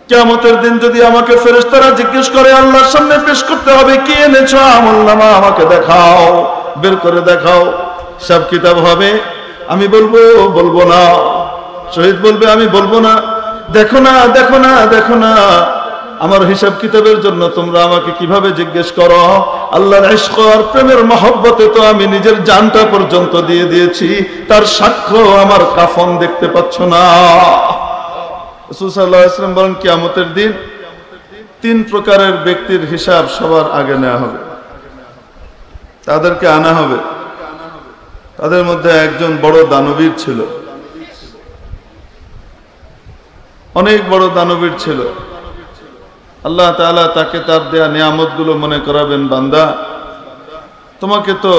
কিয়ামতের দিন যদি আমাকে ফেরেশতারা জিজ্ঞেস করে আল্লাহর সামনে পেশ করতে হবে, কি এনেছো আমলনামা আমাকে দেখাও, বের করে দেখাও, সব কিতাব হবে, আমি বলবো না। শহীদ বলবে আমি বলবো না। দেখো না দেখো না দেখো না, আমার হিসাব কিতাবের জন্য তোমরা আমাকে কিভাবে জিজ্ঞেস করো। আল্লাহর ইশক আর প্রেমের মহব্বতে তো আমি নিজের জানটা পর্যন্ত দিয়ে দিয়েছি, তার সাক্ষ্য আমার কাফন দেখতে পাচ্ছ না। রাসূল সাল্লাল্লাহু আলাইহি ওয়াসাল্লাম বলেন কিয়ামতের দিন 3 প্রকারের ব্যক্তির হিসাব সবার আগে নেওয়া হবে, তাদেরকে আনা হবে। তাদের মধ্যে একজন বড় দানবীর ছিল, অনেক বড় দানবীর ছিল। আল্লাহ তাআলা তাকে তার দেয়া নিয়ামতগুলো মনে করাবেন, বান্দা তোমাকে তো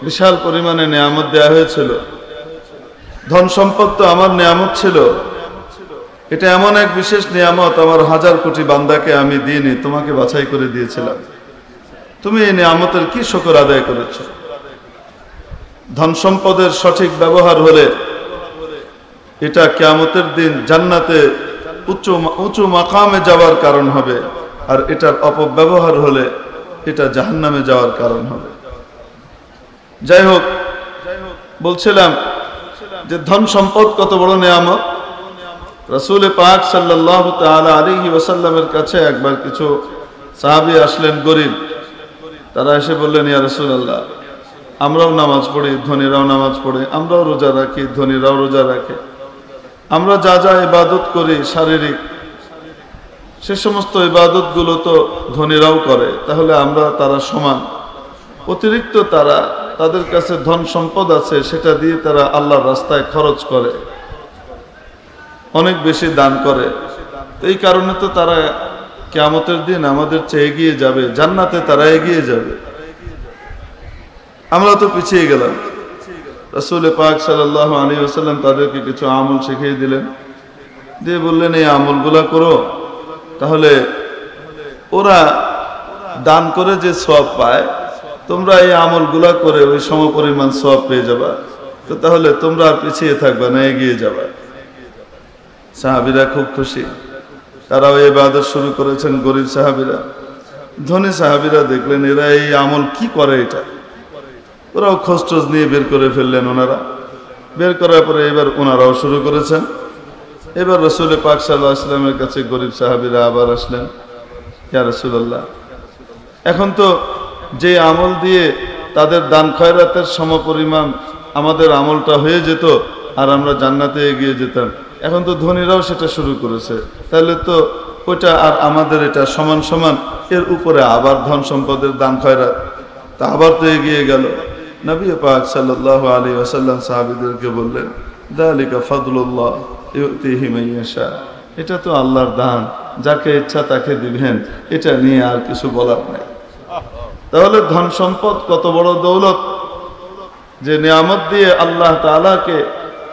বিশাল পরিমাণে নিয়ামত দেয়া হয়েছিল, ধন সম্পদ তো আমার নিয়ামত ছিল, এটা এমন এক বিশেষ নিয়ামত আমার 1000 কোটি বান্দাকে আমি দিইনি, তোমাকে বাছাই করে দিয়েছিলাম। তুমি এই নিয়ামতের কি শুকর আদায় করেছো? ধন সম্পদের সঠিক ব্যবহার হলে এটা কিয়ামতের দিন জান্নাতে উঁচু মাকামে যাওয়ার কারণ হবে, আর এটার অপব্যবহার হলে এটা জাহান্নামে যাওয়ার কারণ হবে। যাই হোক, বলছিলাম যে ধন সম্পদ কত বড় নিয়ামত। রাসূল পাক সাল্লাল্লাহু তাআলা আলাইহি ওয়াসাল্লামের কাছে একবার কিছু সাহাবী আসলেন, গরীব। তারা এসে বললেন, ইয়া রাসূলুল্লাহ, আমরাও নামাজ পড়ি, ধনীরাও নামাজ পড়ে, আমরাও রোজা রাখি, ধনীরাও রোজা রাখে, আমরা যা যা ইবাদত করি শারীরিক, সে সমস্ত ইবাদতগুলো তো ধনীরাও করে, তাহলে আমরা তারা সমান? অতিরিক্ত তাদের কাছে ধন সম্পদ আছে, সেটা দিয়ে তারা আল্লাহর রাস্তায় খরচ করে, অনেক বেশি দান করে, এই কারণে তো তারা কিয়ামতের দিন আমাদের চেয়ে এগিয়ে যাবে, জান্নাতে তারা এগিয়ে যাবে, আমরা তো পিছিয়ে গেলাম। রাসূল পাক সাল্লাল্লাহু আলাইহি ওয়াসাল্লাম তাদেরকে কিছু আমল শিখিয়ে দিলেন, দিয়ে বললেন এই আমলগুলা করো, তাহলে ওরা দান করে যে সওয়াব পায়, তোমরা এই আমলগুলা করে ওই সমপরিমাণ সওয়াব পেয়ে যাবা, তো তাহলে তোমরা আর পিছিয়ে থাকবে না, এগিয়ে যাবা। সাহাবীরা খুব খুশি, তারাও ইবাদত শুরু করেছেন। গরীব সাহাবীরা, ধনী সাহাবীরা দেখলেন এরা এই আমল কি করে, এটা ওরাও খোঁজ নিয়ে বের করে ফেললেন। ওনারা বের করার পরে এবার ওনারাও শুরু করেছেন। এবার রাসূল পাক সাল্লাল্লাহু আলাইহি ওয়াসাল্লামের কাছে গরীব সাহাবীরা আবার আসলেন, ইয়া রাসূলুল্লাহ, এখন তো যে আমল দিয়ে তাদের দান খয়রাতের সমপরিমাণ আমাদের আমলটা হয়ে যেত আর আমরা জান্নাতে এগিয়ে যেতাম, এখন তো ধনীরাও সেটা শুরু করেছে, তাহলে তো ওইটা আর আমাদের এটা সমান সমান, এর উপরে আবার ধন সম্পদের দান খয়রাত, তা আবার তো এগিয়ে গেল। নবী পাক সাল্লাল্লাহু আলাইহি ওয়াসাল্লাম সাহাবীদেরকে বললেন, যালিকা ফাদলুল্লাহ ইউতিহি মান ইয়াশা, এটা তো আল্লাহর দান, যাকে ইচ্ছা তাকে দিবেন, এটা নিয়ে আর কিছু বলার নাই। তাহলে ধন সম্পদ কত বড় দৌলত, যে নিয়ামত দিয়ে আল্লাহ তাআলাকে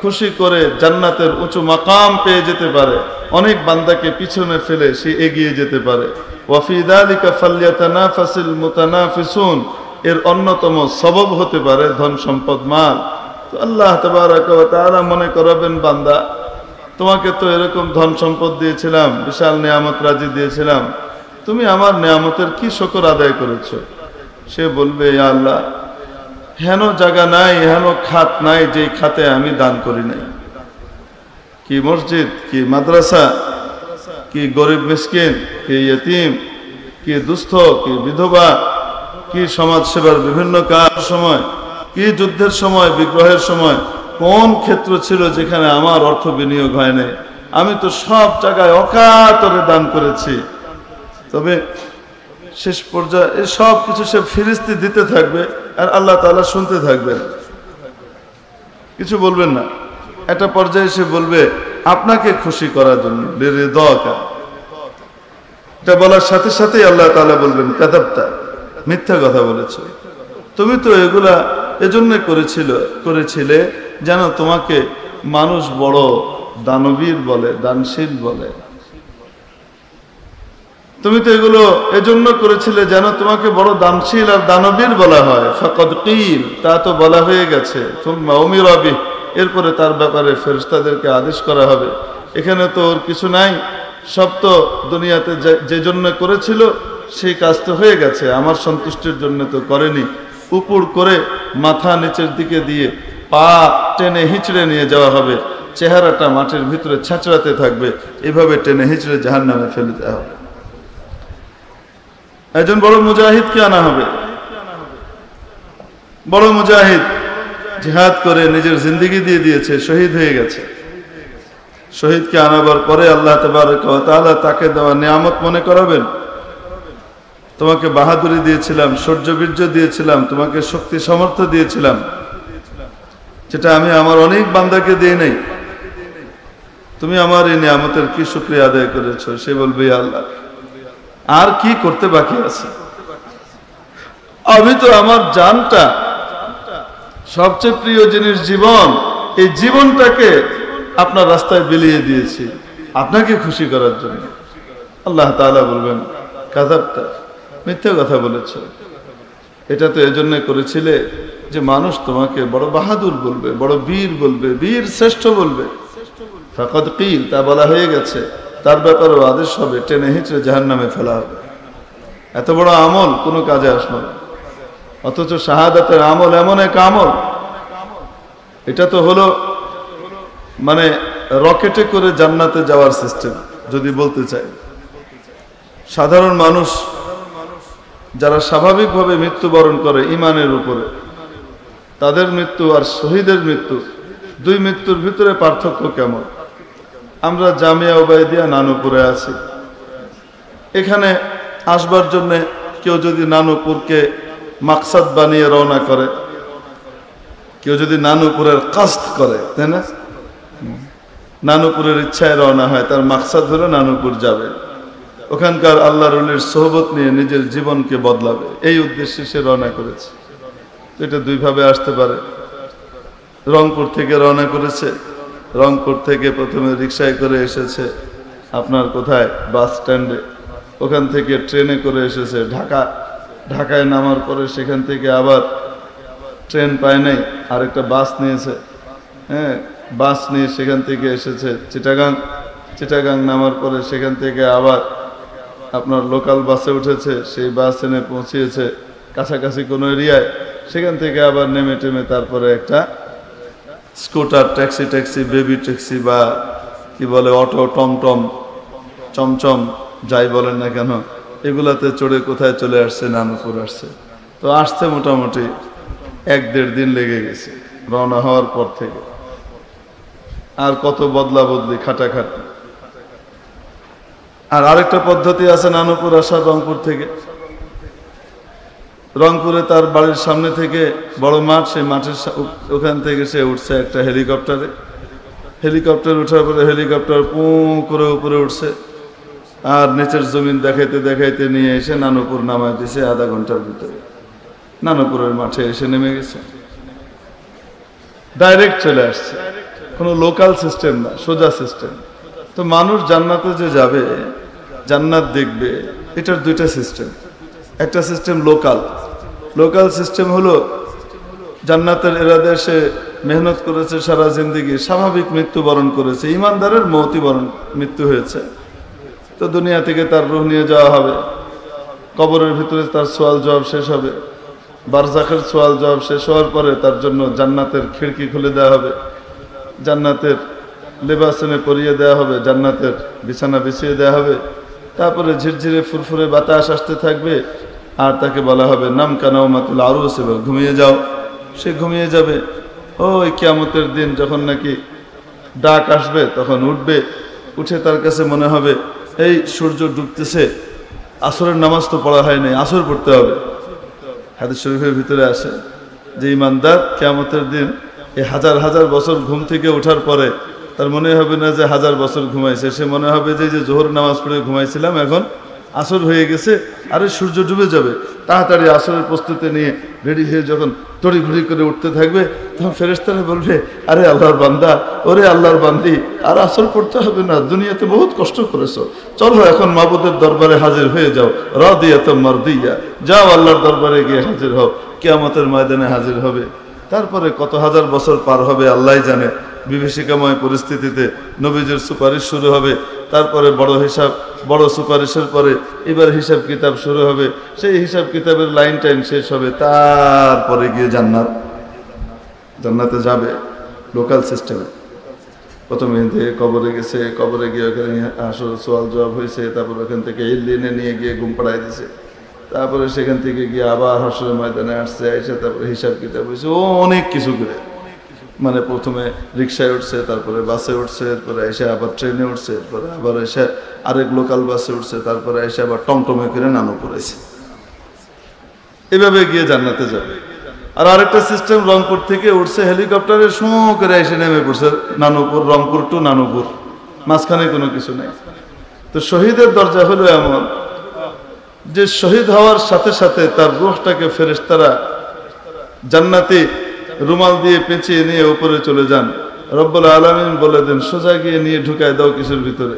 খুশি করে জান্নাতের উঁচু মাকাম পেয়ে যেতে পারে, অনেক বান্দাকে পিছনে ফেলে সে এগিয়ে যেতে পারে। ওয়া ফি যালিকা ফালইয়াতানাফাসিল মুতানাফিসুন, এর অন্যতম সবব হতে পারে ধন সম্পদ, মাল। তো আল্লাহ তাবারাকা ওয়া তাআলা মনে করাবেন, বান্দা তোমাকে তো এরকম ধন সম্পদ দিয়েছিলাম, বিশাল নিয়ামত রাজি দিয়েছিলাম, তুমি আমার নিয়ামতের কি শুকর আদায় করেছো? সে বলবে, ইয়া আল্লাহ, হেন জায়গা নাই, হেন খাত নাই যেই খাতে আমি দান করি নাই। কি মসজিদ, কি মাদ্রাসা, কি গরিব মিসকিন, কি ইয়েতিম, কি দুস্থ, কি বিধবা, কি সমাজ সেবার বিভিন্ন কাজ সময়, কি যুদ্ধের সময়, বিগ্রহের সময়, কোন ক্ষেত্র ছিল যেখানে আমার অর্থ বিনিয়োগ হয় নাই? আমি তো সব জায়গায় অকাতরে দান করেছি। তবে শেষ পর্যায়ে এই সব কিছু সে ফিরিস্তি দিতে থাকবে আর আল্লাহ তাআলা শুনতে থাকবেন, কিছু বলবেন না। একটা পর্যায়ে সে বলবে, আপনাকে খুশি করার জন্য, লিরিদাকা, এটা বলার সাথে সাথেই আল্লাহ তাআলা বলবেন, কাযাবতা, মিথ্যা কথা বলেছো, তুমি তো এগুলা এজন্য করেছিলে যেন তোমাকে মানুষ বড় দানবীর বলে, দানশীল বলে। তুমি তো এগুলো এজন্য করেছিলে যেন তোমাকে বড় দানশীল আর দানবীর বলা হয়। ফাকাদ কিল, তা তো বলা হয়ে গেছে। সুম্মা উমিরা বিহি, এরপরে তার ব্যাপারে ফেরেশতাদেরকে আদেশ করা হবে। এখানে তো ওর কিছু নাই, সব তো দুনিয়াতে যে জন্য করেছিল সেই কাজ তো হয়ে গেছে, আমার সন্তুষ্টির জন্য তো করেনি। উপর করে মাথা নিচের দিকে দিয়ে পা টেনে হিঁচড়ে নিয়ে যাওয়া হবে, চেহারাটা মাটির ভিতরে ছাঁচড়াতে থাকবে, এভাবে টেনে হিঁচড়ে জাহান্নামে ফেলে দেওয়া হবে। একজন বড় মুজাহিদকে আনা হবে, বড় মুজাহিদ জিহাদ করে নিজের জিন্দেগি দিয়ে দিয়েছে, শহীদ হয়ে গেছে। শহীদকে আনাবার পরে আল্লাহ তাবারক ওয়া তাআলা তাকে দেওয়া নিয়ামত মনে করাবেন, তোমাকে বাহাদুরি দিয়েছিলাম, শৌর্য বীর্য দিয়েছিলাম, তোমাকে শক্তি সামর্থ্য দিয়েছিলাম, যেটা আমি আমার অনেক বান্দাকে দিয়ে নেই। তুমি আমার এই নিয়ামতের কি শুকরিয়া আদায় করেছো? সে বলবে, আল্লাহ আর কি করতে বাকি আছে? আমি তো আমার জানটা, সবচেয়ে প্রিয় জিনিস জীবন, এই জীবনটাকে আপনার রাস্তায় বিলিয়ে দিয়েছি আপনাকে খুশি করার জন্য। আল্লাহ তাআলা বলবেন, কাযাবতা, মিথ্যা কথা বলেছ। এটা তো এজন্য করেছিলে যে মানুষ তোমাকে বড় বাহাদুর বলবে, বড় বীর বলবে, বীর শ্রেষ্ঠ বলবে। ফাকাদ কিল, তা বলা হয়ে গেছে, তার ব্যাপারেও আদেশ হবে, টেনে হিঁচড়ে জাহান্নামে ফেলা হবে। এত বড় আমল কোনো কাজে আসলো না। অথচ শাহাদাতের আমল এমন এক আমল, এটা তো হলো মানে রকেটে করে জান্নাতে যাওয়ার সিস্টেম। যদি বলতে চাই, সাধারণ মানুষ যারা স্বাভাবিকভাবে মৃত্যুবরণ করে ঈমানের উপরে, তাদের মৃত্যু আর শহীদের মৃত্যু, দুই মৃত্যুর ভিতরে পার্থক্য কেমন? আমরা জামিয়া উবাইদিয়া নানুপুরে আছি। এখানে আসবার জন্য কেউ যদি নানুপুরকে মাকসাদ বানিয়ে রওনা করে, কেউ যদি নানুপুরের কাস্দ করে, তাই না, নানুপুরের ইচ্ছায় রওনা হয়, তার মাকসাদ হলো নানুপুর যাবে, ওখানকার আল্লাহর ওলির সোহবত নিয়ে নিজের জীবনকে বদলাবে, এই উদ্দেশ্যে সে রওনা করেছে। এটা দুইভাবে আসতে পারে। রংপুর থেকে রওনা করেছে, রংপুর থেকে প্রথমে রিকশায় করে এসেছে আপনার কোথায়, বাস স্ট্যান্ডে, ওখান থেকে ট্রেনে করে এসেছে ঢাকায় নামার পরে সেখান থেকে আবার ট্রেন পায় নাই, আরেকটা বাস নিয়েছে, হ্যাঁ, বাস নিয়ে সেখান থেকে এসেছে চিটাগাং নামার পরে সেখান থেকে আবার আপনার লোকাল বাসে উঠেছে, সেই বাস এনে পৌঁছিয়েছে কাছাকাছি কোনো এরিয়ায়, সেখান থেকে আবার নেমে টেমে তারপরে একটা স্কুটার, ট্যাক্সি, বেবি ট্যাক্সি বা কি বলে অটো, টমটম, চমচম, যাই বলেন না কেন, এগুলাতে চড়ে কোথায় চলে আসছে, নানুপুর আসছে। তো আসতে মোটামুটি 1-1.5 দিন লেগে গেছে রওনা হওয়ার পর থেকে। আর কত বদলা বদলি, খাটাখাটি। আর আরেকটা পদ্ধতি আছে নানুপুর আসার, রংপুর থেকে। রংপুরে তার বাড়ির সামনে থেকে বড় মাঠ, সেই মাঠের ওখান থেকে সে উঠছে একটা হেলিকপ্টারে। হেলিকপ্টার উঠার পরে হেলিকপ্টার পু করে উপরে উঠছে, আর নিচের জমিন দেখাইতে দেখাইতে নিয়ে এসে নানুপুর নামায় দিছে আধা ঘন্টার ভিতরে। নানুপুরের মাঠে এসে নেমে গেছে, ডাইরেক্ট চলে আসছে, কোনো লোকাল সিস্টেম না, সোজা সিস্টেম। তো মানুষ জান্নাতে যে যাবে, জান্নাত দেখবে, এটার দুইটা সিস্টেম। একটা সিস্টেম লোকাল সিস্টেম হলো জান্নাতের এরাদে সে মেহনত করেছে সারা জিন্দেগি, স্বাভাবিক মৃত্যুবরণ করেছে, ইমানদারের মৃত্যু হয়েছে, তো দুনিয়া থেকে তার রূহ নিয়ে যাওয়া হবে, কবরের ভিতরে তার সওয়াল জবাব শেষ হবে, বারজাখের সওয়াল জবাব শেষ হওয়ার পরে তার জন্য জান্নাতের খিড়কি খুলে দেওয়া হবে, জান্নাতের লেবাস এনে পরিয়ে দেওয়া হবে, জান্নাতের বিছানা বিছিয়ে দেওয়া হবে, তারপরে ঝিরঝিরে ফুরফুরে বাতাস আসতে থাকবে, আর তাকে বলা হবে নাম কানাউমাতুল আরুস, এবার ঘুমিয়ে যাও। সে ঘুমিয়ে যাবে। ওই কিয়ামতের দিন যখন নাকি ডাক আসবে তখন উঠবে, উঠে তার কাছে মনে হবে এই সূর্য ডুবতেছে, আসরের নামাজ তো পড়া হয়নি, আসর পড়তে হবে। হাদিস শরীফের ভিতরে আসে যে ইমানদার কিয়ামতের দিন এই হাজার হাজার বছর ঘুম থেকে ওঠার পরে তার মনে হবে না যে 1000 বছর ঘুমাইছে, সে মনে হবে যে জোহর নামাজ পড়ে ঘুমাইছিলাম, এখন আসর হয়ে গেছে, আরে সূর্য ডুবে যাবে। তাড়াতাড়ি আসরের প্রস্তুতি নিয়ে রেডি হয়ে যখন তড়িঘড়ি করে উঠতে থাকবে, তখন ফেরেশতারা বলবে, আরে আল্লাহর বান্দা, ওরে আল্লাহর বান্দি, আর আসর পড়তে হবে না, দুনিয়াতে বহুত কষ্ট করেছো, চলো এখন মাবুদের দরবারে হাজির হয়ে যাও, রাদিয়াতুম মারদিয়া, যাও আল্লাহর দরবারে গিয়ে হাজির হও। কিয়ামতের ময়দানে হাজির হবে। তারপরে কত হাজার বছর পার হবে আল্লাহই জানে, বিভীষিকাময় পরিস্থিতিতে নবীজির সুপারিশ শুরু হবে, তারপরে বড় সুপারিশের পরে এবার হিসাব কিতাব শুরু হবে, সেই হিসাব কিতাবের লাইন টাইন শেষ হবে, তারপরে গিয়ে জান্নাতে যাবে লোকাল সিস্টেমে। প্রথমে এখান থেকে কবরে গেছে, কবরে গিয়ে ওখানে আসল সোয়াল জবাব হয়েছে, তারপর ওখান থেকে ইল্লিনে নিয়ে গিয়ে ঘুম পাড়াই দিছে, তারপরে সেখান থেকে গিয়ে আবার হাসরের ময়দানে আসছে, এসে তারপরে হিসাব কিতাব হয়েছে, ও অনেক কিছু করে, মানে প্রথমে রিক্সায় উঠছে, তারপরে বাসে উঠছে, এরপরে এসে আবার ট্রেনে উঠছে, এরপরে আবার এসে আরেক লোকাল বাসে উঠছে, তারপরে এসে আবার টমটমে করে নানু পড়েছে, এভাবে গিয়ে জান্নাতে যাবে। আর আরেকটা সিস্টেম, রংপুর থেকে উঠছে হেলিকপ্টারে শো করে এসে নেমে পড়ছে নানুপুর, রংপুর টু নানুপুর, মাঝখানে কোনো কিছু নেই। তো শহীদের দরজা হলো এমন যে শহীদ হওয়ার সাথে সাথে তার রূহটাকে ফেরেশতারা জান্নাতি রুমাল দিয়ে পেঁচিয়ে নিয়ে উপরে চলে যান। রব্বুল আলামিন বলে দেন, সোজা গিয়ে নিয়ে ঢুকায় দাও কিছুর ভিতরে,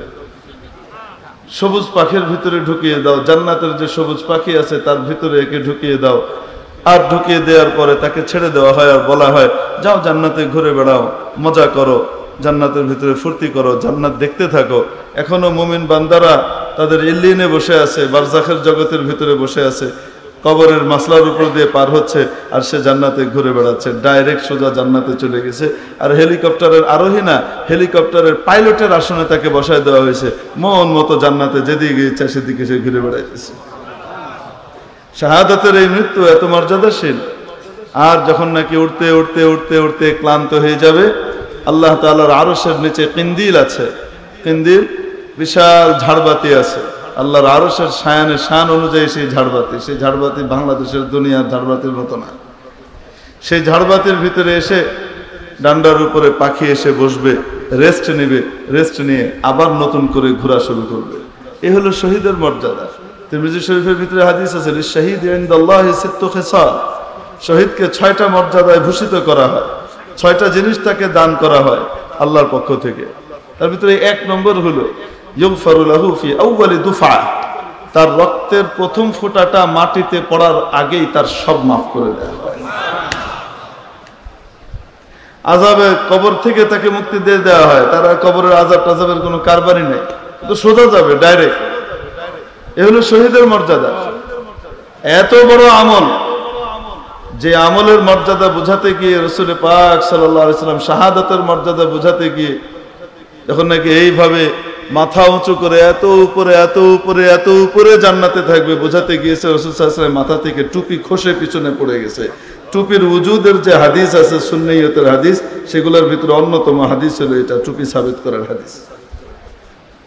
সবুজ পাখির ভিতরে ঢুকিয়ে দাও, জান্নাতের যে সবুজ পাখি আছে তার ভিতরে একে ঢুকিয়ে দাও। আর ঢুকিয়ে দেওয়ার পরে তাকে ছেড়ে দেওয়া হয়, আর বলা হয় যাও জান্নাতে ঘুরে বেড়াও, মজা করো, জান্নাতের ভিতরে ফুর্তি করো, জান্নাত দেখতে থাকো। এখনো মুমিন বান্দারা তাদের ইল্লিনে বসে আছে, বারজাখের জগতের ভিতরে বসে আছে, কবরের মাসলার উপর দিয়ে পার হচ্ছে, আর সে জান্নাতে ঘুরে বেড়াচ্ছে, ডাইরেক্ট সোজা জান্নাতে চলে গেছে। আর হেলিকপ্টারের আরোহী না, হেলিকপ্টারের পাইলটের আসনে তাকে বসায় দেওয়া হয়েছে, মন মতো জান্নাতে যেদিকে ইচ্ছা সেদিকে সে ঘুরে বেড়াইতেছে। শাহাদাতের এই মৃত্যু এত মর্যাদাশীল। আর যখন নাকি উঠতে উঠতে উঠতে উঠতে ক্লান্ত হয়ে যাবে, আল্লাহ তাআলার আরশের নিচে কিন্দিল আছে, কিন্দিল বিশাল ঝাড়বাতি আছে, আল্লাহর আরশের শায়ানের শান অনুযায়ী সেই ঝাড়বাতি বাংলাদেশের দুনিয়ার ঝাড়বাতির মতো না। সেই ঝাড়বাতির ভিতরে এসে ডান্ডার উপরে পাখি এসে বসবে, রেস্ট নেবে, রেস্ট নিয়ে আবার নতুন করে ঘোরা শুরু করবে। এই হলো শহীদের মর্যাদা। তিরমিজি শরীফের ভিতরে হাদিস আছে, লিশাহিদ ইনদাল্লাহি সিত্তু খিসাল, শহীদকে 6টা মর্যাদায় ভূষিত করা হয়, 6টা জিনিস তাকে দান করা হয় আল্লাহর পক্ষ থেকে। তার ভিতরে 1 নম্বর হলো ইউগফারু লাহু ফি আউয়ালি দুফা, তার রক্তের প্রথম ফোঁটাটা মাটিতে পড়ার আগেই তার সব মাফ করে দেওয়া হয়। আযাবে কবর থেকে তাকে মুক্তি দিয়ে দেওয়া হয়, তারা কবরের আযাব টাযাবের কোনো কারবারই নেই, তো সোজা যাবে ডাইরেক্ট। এ হলো শহীদের মর্যাদা। এত বড় আমল, যে আমলের মর্যাদা বোঝাতে গিয়ে রাসূল পাক সাল্লাল্লাহু আলাইহি সাল্লাম শাহাদাতের মর্যাদা বোঝাতে গিয়ে যখন নাকি এইভাবে মাথা উঁচু করে এত উপরে এত উপরে এত উপরে জান্নাতে থাকবে বোঝাতে গিয়েছে, রাসূল সাল্লাল্লাহু আলাইহি সাল্লাম মাথা থেকে টুপি খসে পিছনে পড়ে গেছে। টুপির উজুদের যে হাদিস আছে সুন্নিয়তের হাদিস, সেগুলোর ভিতরে অন্যতম হাদিস হলো এটা, টুপি সাবিত করার হাদিস,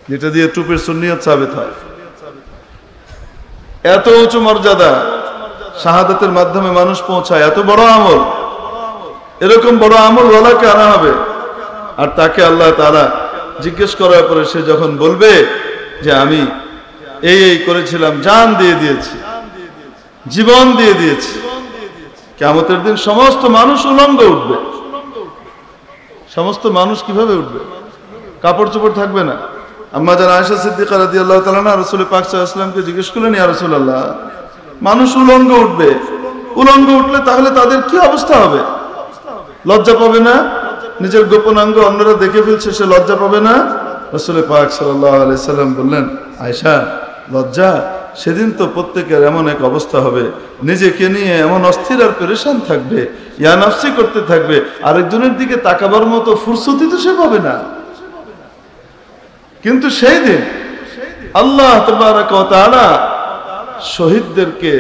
যেটা দিয়ে টুপির সুন্নিয়ত সাবিত হয়। এত উঁচু মর্যাদা শাহাদাতের মাধ্যমে মানুষ পৌঁছায়, এত বড় আমল। এরকম বড় আমল ওয়ালাকে আনা হবে, আর তাকে আল্লাহ তাআলা জিজ্ঞেস করার পরে সে যখন বলবে যে আমি এই করেছিলাম, জান দিয়ে দিয়েছি, জীবন দিয়ে দিয়েছি, কিয়ামতের দিন সমস্ত মানুষ উলঙ্গ উঠবে। সমস্ত মানুষ কিভাবে উঠবে? কাপড় চোপড় থাকবে না। আম্মা জান আয়েশা সিদ্দিকা রাদিয়াল্লাহু তাআলা আনহা রাসূল পাক সাল্লাল্লাহু আলাইহি ওয়াসাল্লামকে জিজ্ঞেস করলেন, ইয়া রাসূলুল্লাহ, মানুষ উলঙ্গ উঠবে, উলঙ্গ উঠলে তাহলে তাদের কি অবস্থা হবে? লজ্জা পাবে না? নিজের গোপনাঙ্গ অন্যরা দেখে ফেলছে, সে লজ্জা পাবে না? রাসূল পাক সাল্লাল্লাহু আলাইহি ওয়াসাল্লাম বললেন, আয়েশা, লজ্জা সেদিন তো প্রত্যেকের এমন এক অবস্থা হবে, নিজেকে নিয়ে এমন অস্থির আর পেরেশান থাকবে, ইয়া নাফসি করতে থাকবে, আরেকজনের দিকে তাকাবার মতো ফুরসতি তো সে পাবে না। কিন্তু সেই দিন আল্লাহ তাবারাকা ওয়া তাআলা শহীদদেরকে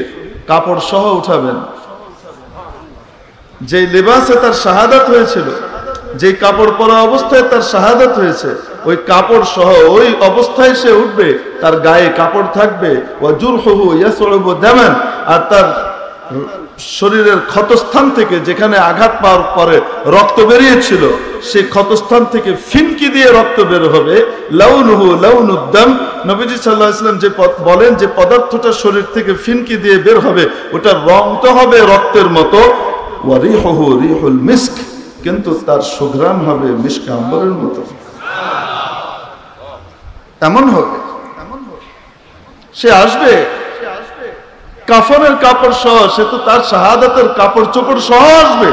কাপড় সহ উঠাবেন। যে লিবাসে তার শাহাদাত হয়েছিল, যে কাপড় পরা অবস্থায় তার শাহাদাত হয়েছে, ওই কাপড় সহ ওই অবস্থায় সে উঠবে, তার গায়ে কাপড় থাকবে, ওয়া জুরহুহু ইয়াসউবু দামান, আর তার শরীরের ক্ষতস্থান থেকে যেখানে আঘাত পাওয়ার পরে রক্ত বেরিয়েছিল, সেই ক্ষতস্থান থেকে ফিনকি দিয়ে রক্ত বের হবে। লাউনুহু লাউনুদ্দাম, নবীজি সাল্লাল্লাহু আলাইহি ওয়াসাল্লাম যে বলেন যে পদার্থটা শরীর থেকে ফিনকি দিয়ে বের হবে, ওটার রং তো হবে রক্তের মতো। ওয়া রিহুহু রিহুল মিস্ক, কিন্তু তার সুঘ্রাণ হবে মিস্ক আম্বরের মতো। এমন হবে, সে আসবে কাফনের কাপড় সহ, সে তো তার শাহাদাতের কাপড় চোপড় সহ আসবে,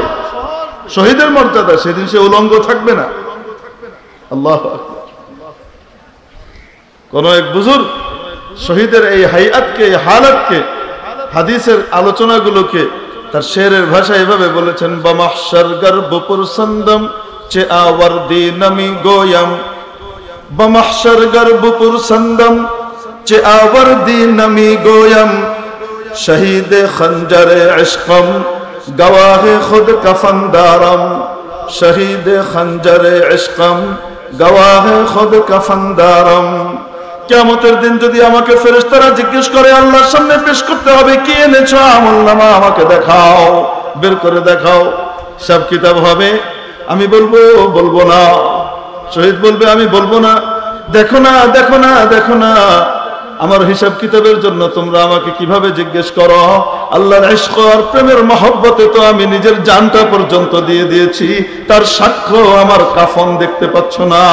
শহীদের মর্যাদা, সেদিন সে উলঙ্গ থাকবে না। আল্লাহু আকবার। কোন এক বুজুর্গ শহীদের এই হাইয়াতকে, এই হালাতকে, হাদিসের আলোচনাগুলোকে তার শেরের ভাষায় এভাবে বলেছেন, বমহশর গর্ব পুরসন্দম চে আওয়ারদি নমি গোয়ম, বমহশর গর্ব পুরসন্দম চে আওয়ারদি নমি গোয়ম, শহীদ খঞ্জরে ইশকম গওয়াহে খুদ কফনদারম, শহীদ খঞ্জরে ইশকম গওয়াহে খুদ কফনদারম। কিয়ামতের দিন যদি আমাকে ফেরেশতারা জিজ্ঞেস করে, আল্লাহর সামনে পেশ করতে হবে, কি এনেছো আমলনামা, আমাকে দেখাও, বের করে দেখাও, সব কিতাব হবে, আমি বলবো না। শহীদ বলবে, আমি বলবো না। দেখো না, দেখো না, দেখো না, আমার হিসাব কিতাবের জন্য তোমরা আমাকে কিভাবে জিজ্ঞেস করো। আল্লাহর ইশক আর প্রেমের মহব্বতে তো আমি নিজের জানটা পর্যন্ত দিয়ে দিয়েছি, তার সাক্ষ্য আমার কাফন দেখতে পাচ্ছ না।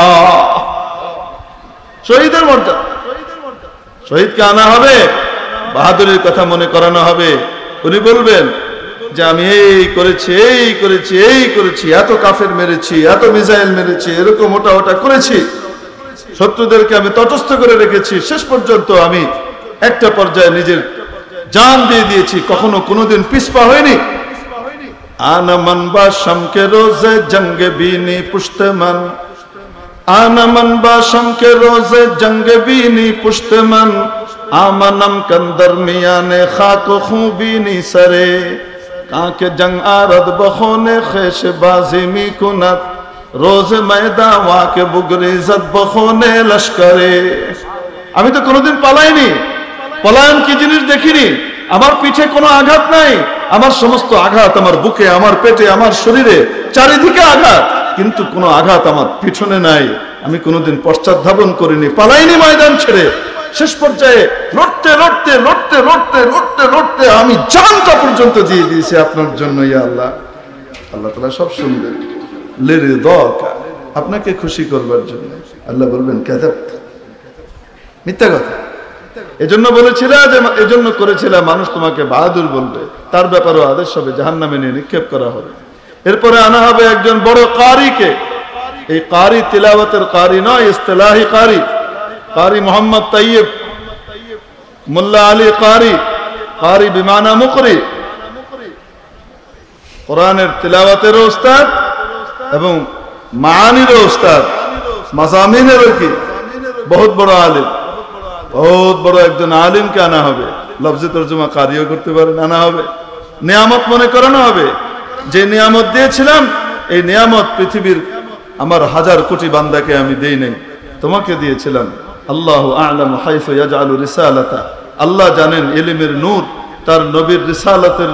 শহীদের মর্যাদা, শহীদকে আনা হবে, বাহাদুরের কথা মনে করানো হবে। উনি বলবেন যে আমি এই করেছি, এই করেছি, এই করেছি, এত কাফের মেরেছি, এত মিসাইল মেরেছি, এরকম ওটা ওটা করেছি, শত্রুদেরকে আমি তটস্থ করে রেখেছি, শেষ পর্যন্ত আমি একটা পর্যায়ে নিজের জান দিয়ে দিয়েছি, কখনো কোনোদিন পিছপা হয়নি। আনা মান বা শামকে রোজে জঙ্গে বিনি পুশতমান, आना मन बाशम के रोजे जंग बीनी पुश्तमन, आमनम कंदर मियाने खाक खूबीनी सरे, कांके जंग आरद बखोने खेश बाजी मी कुनत, रोज मैदा वाके बुगरी जद बखोने लश्करे। আমি তো কোনোদিন পালাইনি, পলায়ন কি জিনিস দেখিনি, আমার পিঠে কোনো আঘাত নাই, আমার সমস্ত আঘাত আমার বুকে, আমার পেটে, আমার শরীরে, চারিদিকে আঘাত, কিন্তু কোনো আঘাত আমার পিছনে নাই। আমি কোনোদিন পশ্চাৎধাবন করিনি, পালাইনি ময়দান ছেড়ে। শেষ পর্যায়ে লড়তে লড়তে লড়তে লড়তে লড়তে লড়তে আমি জানটা পর্যন্ত দিয়ে দিয়েছি আপনার জন্য। ইয়া আল্লাহ, আল্লাহ তাআলা সব শুনবেন, লিরিদাকা, আপনাকে খুশি করবার জন্য। আল্লাহ বলবেন কাযাবত, মিথ্যা কথা। এজন্য বলেছিলা যে, এজন্য করেছিলা, মানুষ তোমাকে বাহাদুর বলবে, তার ব্যাপারেও আদেশ হবে, জাহান্নামে নিয়ে নিক্ষেপ করা হবে। এরপরে আনা হবে একজন বড় কারিকে। এই কারি তিলাওয়াতের কারি নয়, ইস্তিলাহি কারি, কারি মোহাম্মদ তাইয়্যিব, মোল্লা আলী কারি, কারি বিমানা মুকরি, কোরআনের তিলাওয়াতেরও উস্তাদ এবং মাআনিরও উস্তাদ, মাযামিনেরও কি বহুত বড় আলিম, বহুত বড় একজন আলিমকে আনা হবে। লফজে তরজমা কারিও করতে পারেন, আনা হবে। নিয়ামত মনে করানো হবে, যে নিয়ামত দিয়েছিলাম, এই নিয়ামত পৃথিবীর আমার হাজার কোটি বান্দাকে আমি দেই নাই, তোমাকে দিয়েছিলাম। আল্লাহু আ'লামু হাইসু ইয়াজআলু রিসালাতা, আল্লাহ জানেন ইলমের নূর, তার নবীর রিসালাতের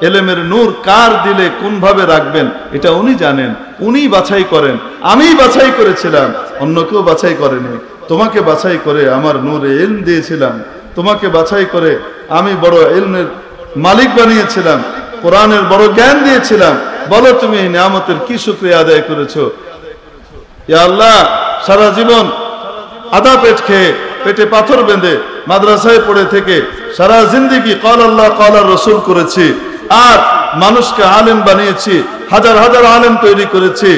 ইলমের নূর কার দিলে কোন ভাবে রাখবেন, এটা উনি জানেন, উনি বাছাই করেন। আমি বাছাই করেছিলাম, অন্য কেউ বাছাই করেনি। তোমাকে বাছাই করে আমার নূরে ইলম দিয়েছিলাম, তোমাকে বাছাই করে আমি বড় ইলমের মালিক বানিয়েছিলাম, কোরআনের বড় জ্ঞান দিয়েছিলাম। বলো তুমি এই নিয়ামতের কি শুকরিয়া আদায় করেছো? ইয়া আল্লাহ, সারা জীবন আদা পেট খেয়ে, পেটে পাথর বেঁধে, মাদ্রাসায় পড়ে থেকে সারা জিন্দেগি ক্বাল আল্লাহ ক্বাল রাসূল করেছি, আর মানুষকে আলেম বানিয়েছি, হাজার হাজার আলেম তৈরি করেছি,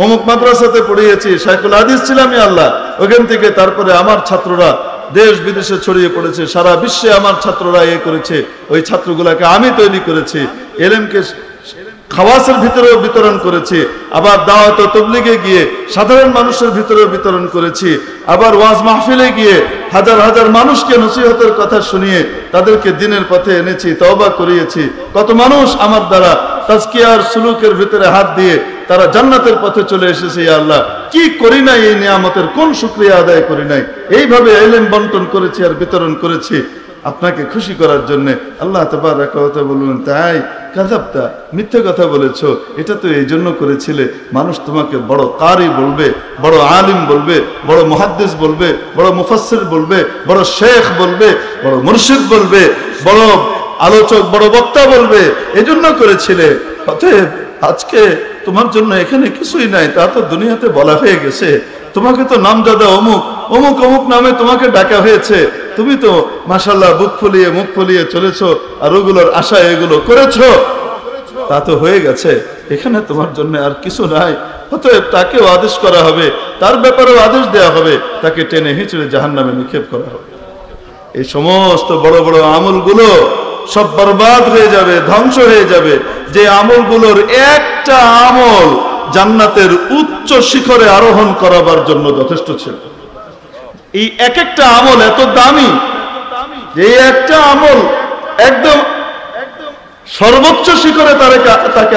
অমুক মাদ্রাসাতে পড়িয়েছি, শাইখুল হাদিস ছিলাম। ইয়া আল্লাহ, ওখান থেকে তারপরে আমার ছাত্ররা দেশ বিদেশে ছড়িয়ে পড়েছে, সারা বিশ্বে আমার ছাত্ররা এ করেছে, ওই ছাত্রগুলাকে আমি তৈরি করেছি, এলেমকে খাওয়াসের ভিতরেও বিতরণ করেছি, আবার দাওয়াত ও তাবলীগে গিয়ে সাধারণ মানুষের ভিতরেও বিতরণ করেছি, আবার ওয়াজ মাহফিলে গিয়ে হাজার হাজার মানুষকে নসিহতের কথা শুনিয়ে তাদেরকে দ্বীনের পথে এনেছি, তওবা করিয়েছি। কত মানুষ আমার দ্বারা তাজকিয়ার সুলুকের ভিতরে হাত দিয়ে তারা জান্নাতের পথে চলে এসেছে। ইয়া আল্লাহ, কি করি নাই এই নিয়ামতের, কোন শুকরিয়া আদায় করি নাই? এইভাবে ইলম বন্টন করেছি আর বিতরণ করেছি আপনাকে খুশি করার জন্য। আল্লাহ তাবারক ওয়া তাআলা বললেন, তাই কাযাবতা, মিথ্যা কথা বলেছো, এটা তো এই জন্য করেছিলে মানুষ তোমাকে বড় কারি বলবে, বড় আলিম বলবে, বড় মুহাদ্দিস বলবে, বড় মুফাসসির বলবে, বড় শেখ বলবে, বড় মুর্শিদ বলবে, বড় আলোচক, বড় বক্তা বলবে, এজন্য করেছিলে। অতএব আজকে তোমার জন্য এখানে কিছুই নাই, তা তো দুনিয়াতে বলা হয়ে গেছে। তোমাকে তো নামজাদা অমুক অমুক অমুক নামে তোমাকে ডাকা হয়েছে, তুমি তো মাশাআল্লাহ বুক ফুলিয়ে মুখ ফুলিয়ে চলেছো, আর ওগুলোর আশায় এগুলো করেছো। তা তো হয়ে গেছে, এখানে তোমার জন্য আর কিছু নাই। অতএব তাকেও আদেশ করা হবে, তার ব্যাপারেও আদেশ দেওয়া হবে, তাকে টেনে হিঁচড়ে জাহান্নামে নিক্ষেপ করা হবে। এই সমস্ত বড় বড় আমলগুলো সব বরবাদ হয়ে যাবে, ধ্বংস হয়ে যাবে। যে আমলগুলোর একটা আমল জান্নাতের উচ্চ শিখরে আরোহণ করাবার জন্য যথেষ্ট ছিল। এই এক একটা আমল এত দামি যে একটা আমল একদম সর্বোচ্চ শিখরে তাকে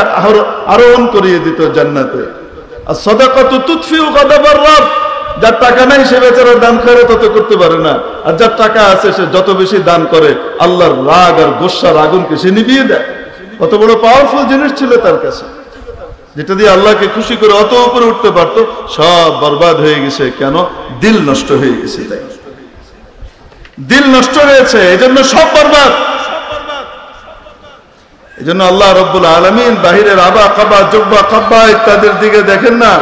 আরোহণ করিয়ে দিত জান্নাতে। আর সাদাকাতু তুতফিউ গাদাবার রব, যার টাকা নাই সে বেচারা দান করে তত করতে পারে না, আর যার টাকা আছে সে যত বেশি দান করে আল্লাহর রাগ আর গোসার আগুনকে সে নিভিয়ে দেয়। কত বড় পাওয়ারফুল জিনিস ছিল তার কাছে, যেটা দিয়ে আল্লাহকে খুশি করে অত উপরে উঠতে পারতো। সব বরবাদ হয়ে গেছে। কেন? দিল নষ্ট হয়ে গেছে। তাই দিল নষ্ট হয়েছে, এজন্য সব বরবাদ। এজন্য আল্লাহ রাব্বুল আলামিন বাহিরের আবা কাবা জুব্বা কাব্বা ইত্যাদির দিকে দেখেন না,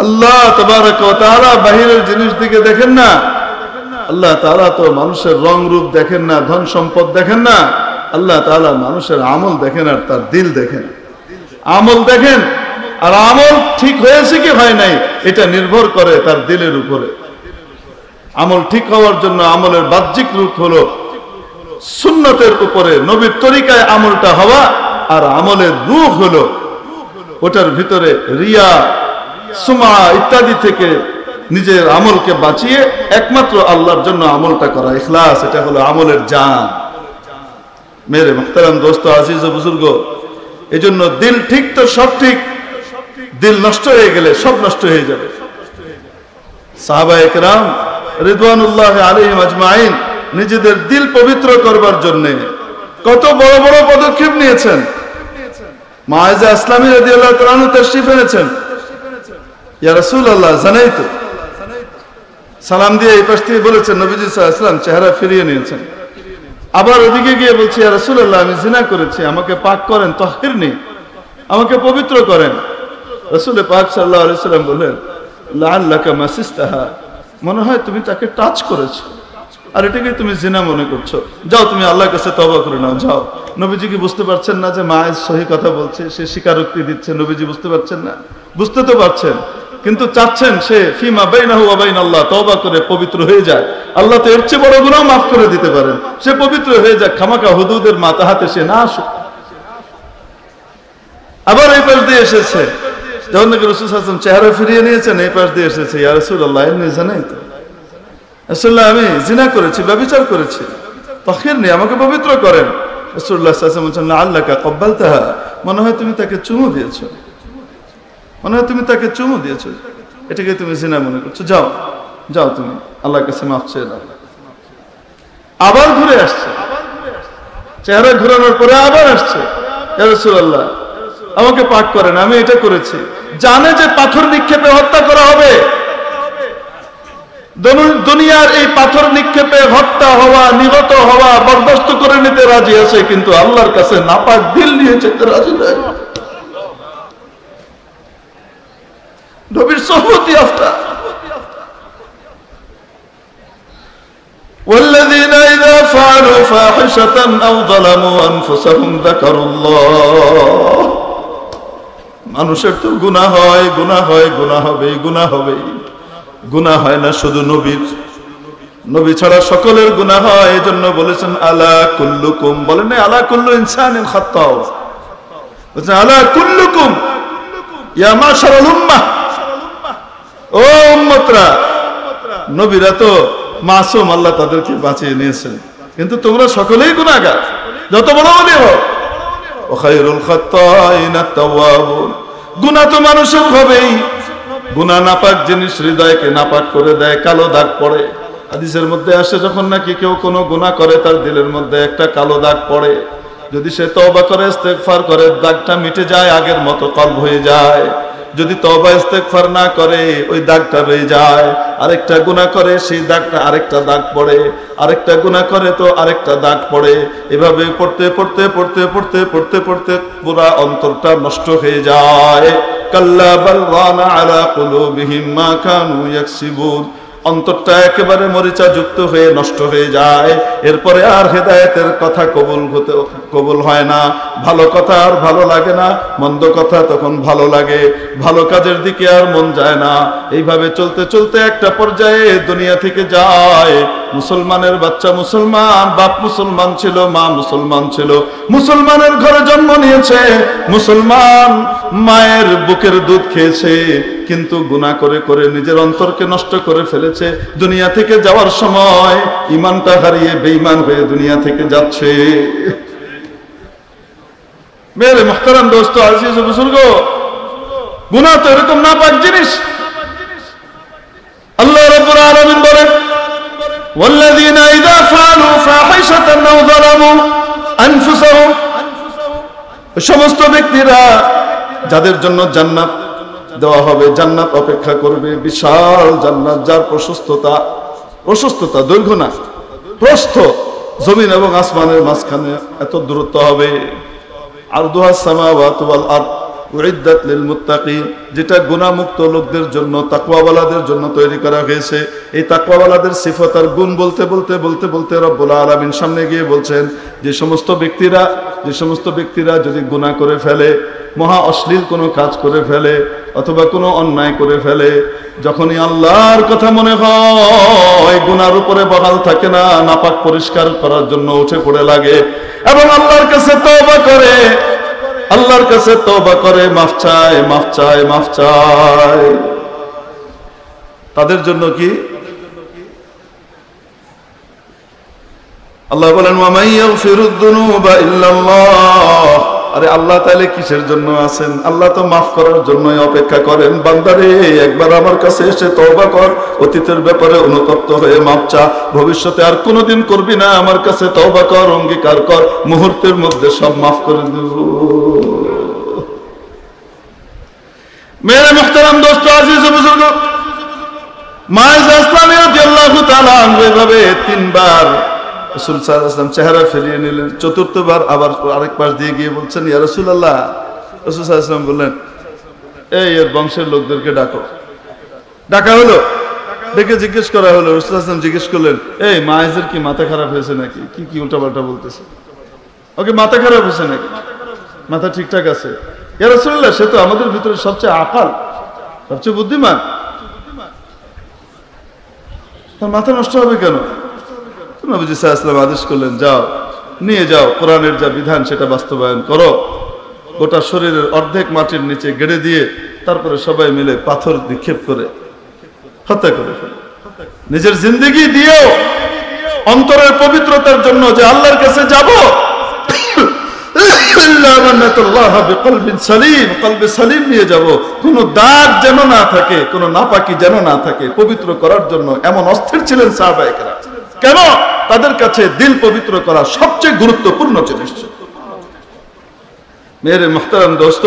আল্লাহ তাবারক ওয়া তাআলা বাহিরের জিনিস দিকে দেখেন না। আল্লাহ তাআলা তো মানুষের রং রূপ দেখেন না, ধন সম্পদ দেখেন না। আল্লাহ তাআলা মানুষের আমল দেখেন আর তার দিল দেখেন। আমল দেখেন, আর আমল ঠিক হয়েছে কি হয় নাই এটা নির্ভর করে তার দিলের উপরে। আমল ঠিক হওয়ার জন্য আমলের বাহ্যিক রূপ হলো সুন্নতের উপরে নবীর তরিকায় আমলটা হওয়া, আর আমলের রূহ হলো ওটার ভিতরে রিয়া সুমা ইত্যাদি থেকে নিজের আমলকে বাঁচিয়ে একমাত্র আল্লাহর জন্য আমলটা করা, ইখলাস। এটা হলো আমলের জান। মেরে মুহতারাম দোস্ত, আজিজ ও বুজুর্গ, এজন্য দিল ঠিক তো সব ঠিক, দিল নষ্ট হয়ে গেলে সব নষ্ট হয়ে যাবে। সাহাবায়ে কেরাম রিদওয়ানুল্লাহি আলাইহিম আজমাইন নিজেদের দিল পবিত্র করবার জন্য কত বড় বড় পদক্ষেপ নিয়েছেন। মায়েজা ইসলামী রাদিয়াল্লাহু তাআলা আনহু তাশরীফ এনেছেন। ইয়া রাসূলুল্লাহ জানাইতু, সালাম দিয়ে এই পাশ থেকে বলেছেন, নবীজি সাল্লাল্লাহু আলাইহি ওয়াসাল্লাম চেহারা ফিরিয়ে নিয়েছেন। আবার ওদিকে গিয়ে বলছি, ইয়া রাসূলুল্লাহ আমি জিনা করেছি, আমাকে পাক করেন, তাহহিরনি, আমাকে পবিত্র করেন। রাসূল পাক সাল্লাল্লাহু আলাইহি ওয়াসাল্লাম বলেন, লাআল্লাকা মাসিস্তাহা, মনে হয় তুমি তাকে টাচ করেছো, আর এটাকে তুমি জিনা মনে করছো, যাও তুমি আল্লাহর কাছে তওবা করে নাও, যাও। নবীজি কি বুঝতে পারছেন না যে মায়ের সহি কথা বলছে, সে স্বীকারোক্তি দিচ্ছে? নবীজি বুঝতে পারছেন না? বুঝতে তো পারছেন, কিন্তু চাচ্ছেন সে ফিমা বাইনাহু ওয়া বাইনাল্লাহ তওবা করে পবিত্র হয়ে যায়। আল্লাহ তো এর চেয়ে বড় গুনাহ মাফ করে দিতে পারেন, সে পবিত্র হয়ে যাক, খামাকা হুদুদের মাতাহাতে সে না আসুক। আবার এই পাশ দিয়ে এসেছে, যখন নাকি রাসূল সাল্লাল্লাহু আলাইহি ওয়াসাল্লাম চেহারা ফিরিয়ে নিয়েছেন, এই পাশ দিয়ে এসেছে, ইয়া রাসূলুল্লাহ ইন্নী জানাইতু, রাসূলুল্লাহ আমি জিনা করেছি, ব্যভিচার করেছি, তাহহিরনি, আমাকে পবিত্র করেন। রাসূলুল্লাহ সাল্লাল্লাহু আলাইহি ওয়াসাল্লাম বলেন, লাআল্লাকা ক্বাব্বালতাহা, মনে হয় তুমি তাকে চুমু দিয়েছো, মনে হয় তুমি তাকে চুমু দিয়েছো, এটাকে তুমি জিনা মনে করছো, যাও যাও তুমি আল্লাহর কাছে মাফ চেয়ে নাও। আবার ঘুরে আসছে, চেহারা ঘুরানোর পরে আবার আসছে, ইয়া রাসূলুল্লাহ আমাকে পাক করেন, আমি এটা করেছি। জানে যে পাথর নিক্ষেপে হত্যা করা হবে, দুনিয়ার এই পাথর নিক্ষেপে হত্যা হওয়া, নিহত হওয়া বরদাস্ত করে নিতে রাজি আছে, কিন্তু আল্লাহর কাছে নাপাক দিল নিয়ে যেতে রাজি নয়। নবীর সুহবত ইয়াফতা, والذين إذا فعلوا فاحشة أو ظلموا أنفسهم ذكروا الله। মানুষের তো গুনাহ হয়, গুনাহ হয়, গুনাহ হবে, গুনাহ হবে। গুনাহ হয় না শুধু নবীর, নবী ছাড়া সকলের গুনাহ হয়। এজন্য বলেছেন আলা কুল্লুকুম, বলেন না আলা কুল্লু ইনসানিন খাত্তা, বলেছেন আলা কুল্লুকুম ইয়া মাশারাল উম্মাহ, ও উম্মতরা। নবীরা তো মাসুম, আল্লাহ তাদেরকে বাঁচিয়ে নিয়েছেন, কিন্তু তোমরা সকলেই গুনাহগার, যত বড় ওলি হোক। ওয়া খায়রুল খাত্তাইনা তাওয়াবুন, গুনাহ তো মানুষের হবেই। গুনাহ নাপাক জিনিস হৃদয়কে নাপাক করে দেয়, কালো দাগ পড়ে। হাদিসের মধ্যে আসে, যখন নাকি কেউ কোনো গুনাহ করে তার দিলের মধ্যে একটা কালো দাগ পড়ে, যদি সে তওবা করে ইস্তেগফার করে দাগটা মিটে যায়, আগের মতো কলব হয়ে যায়। যদি তওবা ইস্তেগফার না করে ওই দাগটা রয়ে যায়। আরেকটা গুনাহ করে সেই দাগটা আরেকটা দাগ পড়ে, আরেকটা গুনাহ করে তো আরেকটা দাগ পড়ে। এভাবে পড়তে পড়তে পড়তে পড়তে পড়তে পড়তে পুরা অন্তরটা নষ্ট হয়ে যায়। কাল্লা বাল রানা আলা কুলুবিহিম মা কানু ইয়াকসিবুন, অন্তরটা একেবারে মরিচা যুক্ত হয়ে নষ্ট হয়ে যায়। এরপরে আর হেদায়েতের কথা কবুল হয় না, ভালো কথা আর ভালো লাগে না, মন্দ কথা তখন ভালো লাগে, ভালো কাজের দিকে আর মন যায় না। এইভাবে চলতে চলতে একটা পর্যায়ে দুনিয়া থেকে যায়। মুসলমানের বাচ্চা মুসলমান, বাপ মুসলমান ছিল, মা মুসলমান ছিল, মুসলমানের ঘরে জন্ম নিয়েছে, মুসলমান মায়ের বুকের দুধ খেয়েছে, কিন্তু গুনাহ করে করে নিজের অন্তরকে নষ্ট করে ফেলেছে। দুনিয়া থেকে যাওয়ার সময় ঈমানটা হারিয়ে বেঈমান হয়ে দুনিয়া থেকে যাচ্ছে। মেরে মুহতারাম দোস্ত, আজিজ বুজুর্গ, গুনাহ তো এরকম নাপাক জিনিস। আল্লাহ রাব্বুল আলামিন বলেন, ওয়াল্লাযীনা ইযা ফাআলু ফাহিশাতান আও যালামু আনফুসাহুম, সমস্ত ব্যক্তিরা যাদের জন্য জান্নাত দেওয়া হবে, জান্নাত অপেক্ষা করবে, বিশাল জান্নাত, যার প্রশস্ততা দৈর্ঘ্য না, প্রস্থ জমিন এবং আসমানের মাঝখানে এত দূরত্ব হবে। আরদুহাস সামাওয়াতু ওয়াল আরদ উইদ্দাত লিল মুত্তাকিন, যেটা গুনাহমুক্ত লোকদের জন্য, তাকওয়াওয়ালাদের জন্য তৈরি করা হয়েছে। এই তাকওয়াওয়ালাদের সিফত আর গুণ বলতে বলতে বলতে বলতে রব্বুল আলামিন সামনে গিয়ে বলছেন, যে সমস্ত ব্যক্তিরা যদি গুনাহ করে ফেলে, মহা অশ্লীল কোনো কাজ করে ফেলে, অথবা কোনো অন্যায় করে ফেলে, যখনই আল্লাহর কথা মনে হয় গুনার উপরে বহাল থাকে না, নাপাক পরিষ্কার করার জন্য উঠে পড়ে লাগে এবং আল্লাহর কাছে তওবা করে মাফ চায়। তাদের জন্য কি আল্লাহ বলেন, ওয়া মান ইয়াগফিরুদ যুনুবা ইল্লাল্লাহ। আরে আল্লাহ তাআলা কিসের জন্য আছেন? আল্লাহ তো মাফ করার জন্যই অপেক্ষা করেন। বান্দারে, একবার আমার কাছে এসে তওবা কর, অতীতের ব্যাপারে অনুতপ্ত হয়ে মাফ চা, ভবিষ্যতে আর কোনোদিন করবি না, আমার কাছে তওবা কর, অঙ্গীকার কর, মুহূর্তের মধ্যে সব মাফ করে দেব। মেরে মুহতারাম দোস্ত, আজিজ বুজুর্গ, মায়েজ ইসলামী রাদিয়াল্লাহু তাআলা আনহু এভাবে তিনবার রাসূল সাল্লাল্লাহু আলাইহি ওয়াসাল্লাম চেহারা ফিরিয়ে নিলেন। চতুর্থবার আবার আরেক পাশ দিয়ে গিয়ে বলছেন, ইয়া রাসূলুল্লাহ। রাসূল সাল্লাল্লাহু আলাইহি ওয়াসাল্লাম বললেন, এর বংশের লোকদেরকে ডাকা হলো, ডেকে জিজ্ঞেস করা হলো। রাসূল সাল্লাল্লাহু আলাইহি ওয়াসাল্লাম জিজ্ঞেস করলেন, এই মায়েজের কি মাথা খারাপ হয়েছে নাকি? কি উল্টাপাল্টা বলতেছে? ওকে মাথা খারাপ হয়েছে নাকি? মাথা ঠিকঠাক আছে? ইয়া রাসূলুল্লাহ, সে তো আমাদের ভিতরে সবচেয়ে আকল, সবচেয়ে বুদ্ধিমান, তার মাথা নষ্ট হবে কেন? নবীজি সাল্লাল্লাহু আলাইহি ওয়াসাল্লাম আদেশ করলেন, যাও, নিয়ে যাও, কোরআনের যা বিধান সেটা বাস্তবায়ন করো। গোটা শরীরের অর্ধেক মাটির নিচে গেড়ে দিয়ে তারপরে সবাই মিলে পাথর নিক্ষেপ করে হত্যা করে ফেলে। নিজের জিন্দেগি দিয়েও অন্তরের পবিত্রতার জন্য যে আল্লাহর কাছে যাব, কলবে সালিম নিয়ে যাব, কোনো দাগ যেন না থাকে, কোনো নাপাকি যেন না থাকে, পবিত্র করার জন্য এমন অস্থির ছিলেন সাহাবায়ে কেরাম। কেন? তাদের কাছে দিল পবিত্র করা সবচেয়ে গুরুত্বপূর্ণ জিনিস। মেরে মুহতারাম দোস্ত,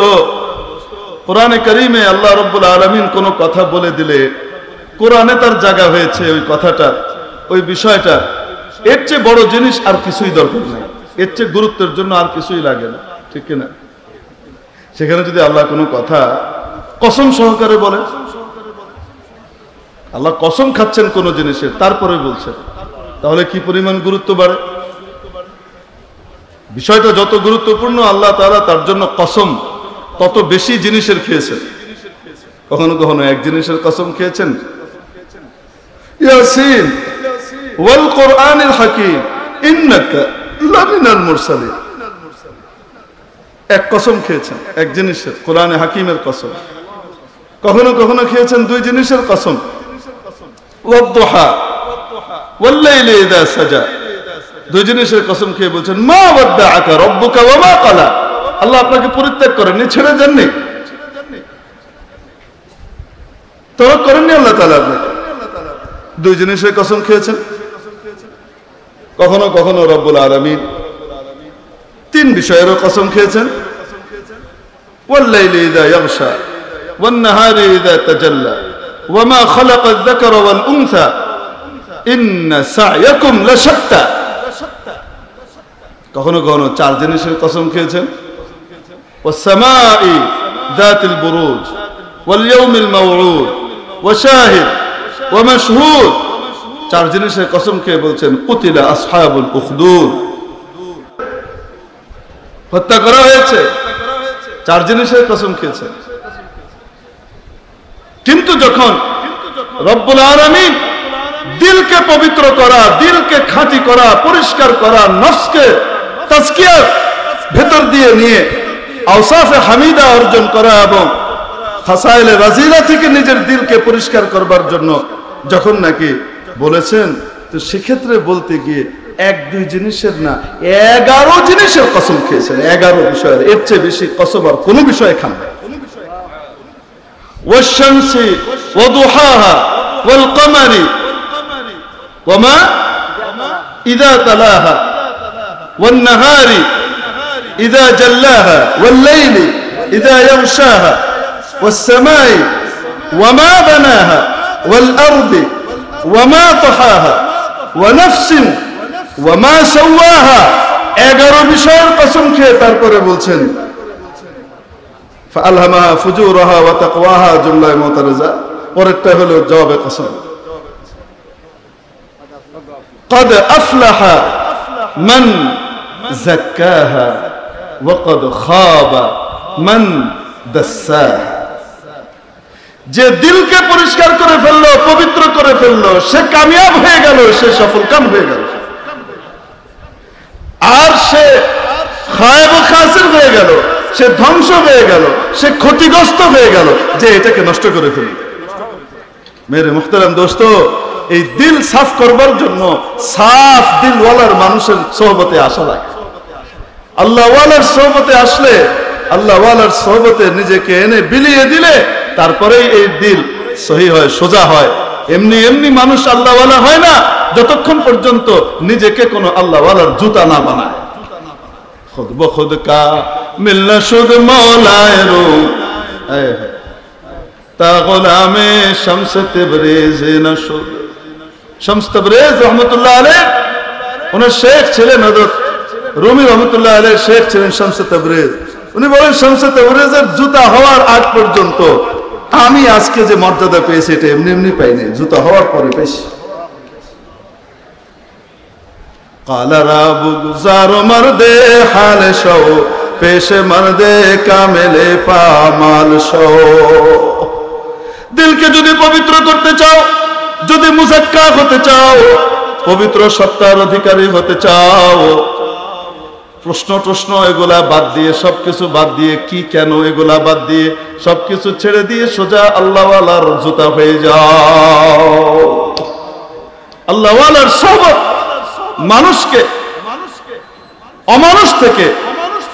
কোরআনে কারীমে আল্লাহ রাব্বুল আলামিন কোনো কথা বলে দিলে কোরআনে তার জায়গা হয়েছে, ওই কথাটা, ওই বিষয়টা, এর চেয়ে বড় জিনিস আর কিছুই দরকার নেই, এর চেয়ে গুরুত্বের জন্য আর কিছুই লাগে না, ঠিক কিনা? সেখানে যদি আল্লাহ কোনো কথা কসম সহকারে বলে, আল্লাহ কসম খাচ্ছেন কোন জিনিসের, তারপরে বলছেন, তাহলে কি পরিমাণ গুরুত্ব বাড়ে। বিষয়টা যত গুরুত্বপূর্ণ, আল্লাহ তাআলা তার জন্য কসম তত বেশি জিনিসের খেয়েছেন। কখনো কখনো এক জিনিসের কসম খেয়েছেন, ইয়াসিন ওয়াল কোরআনিল হাকীম ইন্নাকা লামিনাল মুরসালিন। এক কসম খেয়েছেন এক জিনিসের, কোরআনে হাকিমের কসম। কখনো কখনো খেয়েছেন দুই জিনিসের কসম, ওয়াদ-দুহা ওয়াল-লাইলি ইযা সাজা। দুই জিনিসের কসম খেয়ে বলছেন, মা ওয়াদ্দাআকা রাব্বুকা ওয়া মা ক্বালা। আল্লাহ আপনাকে পরিত্যাগ করেননি, ছেড়ে দেননি, তওবা করেননি আল্লাহ তাআলা আপনাকে। দুই জিনিসের কসম খেয়েছেন। কখনো কখনো রব্বুল আলামিন তিন বিষয়েরও কসম খেয়েছেন, ওয়াল-লাইলি ইযা ইয়াগশা ওয়ান-নাহারি ইযা তাজাল্লা ওয়া মা খালাকা আয-যাকারা ওয়াল-উনসা ইন্না সা'য়াকুম লাশাত্তা। কখনো কখনো চার জিনিসের কসম খেয়েছেন, ওয়াস-সামাই যাতিল বুরুজ ওয়াল-ইয়াউমিল মাওউদ ওয়া শাহিদ ওয়া মাশহুদ। চার জিনিসের কসম খেয়ে বলছেন কুতিলা আসহাবুল উখদুদ, হত্যা করা হয়েছে। চার জিনিসের কসম খেয়েছেন। কিন্তু যখন রব্বুল আলামিন দিলকে পবিত্র করা, দিলকে খাঁটি করা, পরিষ্কার করা, নফসকে তাজকিয়ার ভেতর দিয়ে নিয়ে আওসাফে হামিদা অর্জন করা এবং খাসাইলে রাজিলা থেকে নিজের দিলকে পরিষ্কার করবার জন্য যখন নাকি বলেছেন, তো সেক্ষেত্রে বলতে গিয়ে এক দুই জিনিসের না 11 জিনিসের কসম খেয়েছেন। 11 বিষয়ের, এর চেয়ে বেশি কসম আর কোনো বিষয়ে খান না। ওয়াশ-শামসি ওয়া দুহাহা ওয়াল কমারি ওয়ামা ইযা তালাহা ওয়ান নাহারি ইযা জাল্লাহা ওয়াল লাইলি ইযা ইয়াগশাহা ওয়াস সামাই ওয়ামা বানাহা ওয়াল আরদি ওয়ামা তাহাহা ওয়া নাফসিন ওয়ামা সাওয়াহা। 11 বিষয়ের কসম খেয়ে তারপরে বলছেন ফাআলহামাহা ফুজুরাহা ওয়া তাকওয়াহা। জুমলায়ে মুতারাজা, পরেরটা হলো জবাবে কসম। قد أفلح من زكاها وقد خاب من دساها। যে দিলকে পরিষ্কার করে ফেললো, পবিত্র করে ফেললো, সে কামিয়াব হয়ে গেল, সে সফলকাম হয়ে গেল। আর সে খায়েব ও খাসির হয়ে গেল, সে ধ্বংস হয়ে গেল, সে ক্ষতিগ্রস্ত হয়ে গেল যে এটাকে নষ্ট করে ফেলল। মেরে মুহতারাম দোস্ত, এই দিল সাফ করবার জন্য সাফ দিলওয়ালার মানুষের সোহবতে আসা লাগে। আল্লাহওয়ালার সোহবতে আসলে, আল্লাহওয়ালার সোহবতে নিজেকে এনে বিলিয়ে দিলে তারপরেই এই দিল সহি হয়, সোজা হয়। এমনি এমনি মানুষ আল্লাহওয়ালা হয় না যতক্ষণ পর্যন্ত নিজেকে কোনো আল্লাহওয়ালার জুতা না বানায়। খুদ বখুদ কা মিলনা শুদ মৌলায়ে রু তা গোলামে শামস তবরেজ না শুদ। শামস তবরেজ রহমতুল্লাহ আলাইহ, ওনার শেখ ছিলেন হযরত রুমি রহমতুল্লাহ আলাইহ, শেখ ছিলেন শামস তবরেজ। উনি বলেন শামস তবরেজের জুতা হওয়ার আগ পর্যন্ত আমি আজকে যে মর্যাদা পেয়েছি এটা এমনি এমনি পাইনি, জুতা হওয়ার পরে পেয়েছি। কালারা বুগজার মর্দে হাল শো পেশে মর্দে কামেলে পামাল শো। দিলকে যদি পবিত্র করতে চাও, যদি মুজাক্কা হতে চাও, পবিত্র সত্তার অধিকারী হতে চাও, প্রশ্ন এগুলা বাদ দিয়ে, সবকিছু বাদ দিয়ে, কি কেন এগুলা বাদ দিয়ে সবকিছু ছেড়ে দিয়ে সোজা আল্লাহওয়ালার জুতা হয়ে যাও। আল্লাহওয়ালার সোহবত মানুষকে অমানুষ থেকে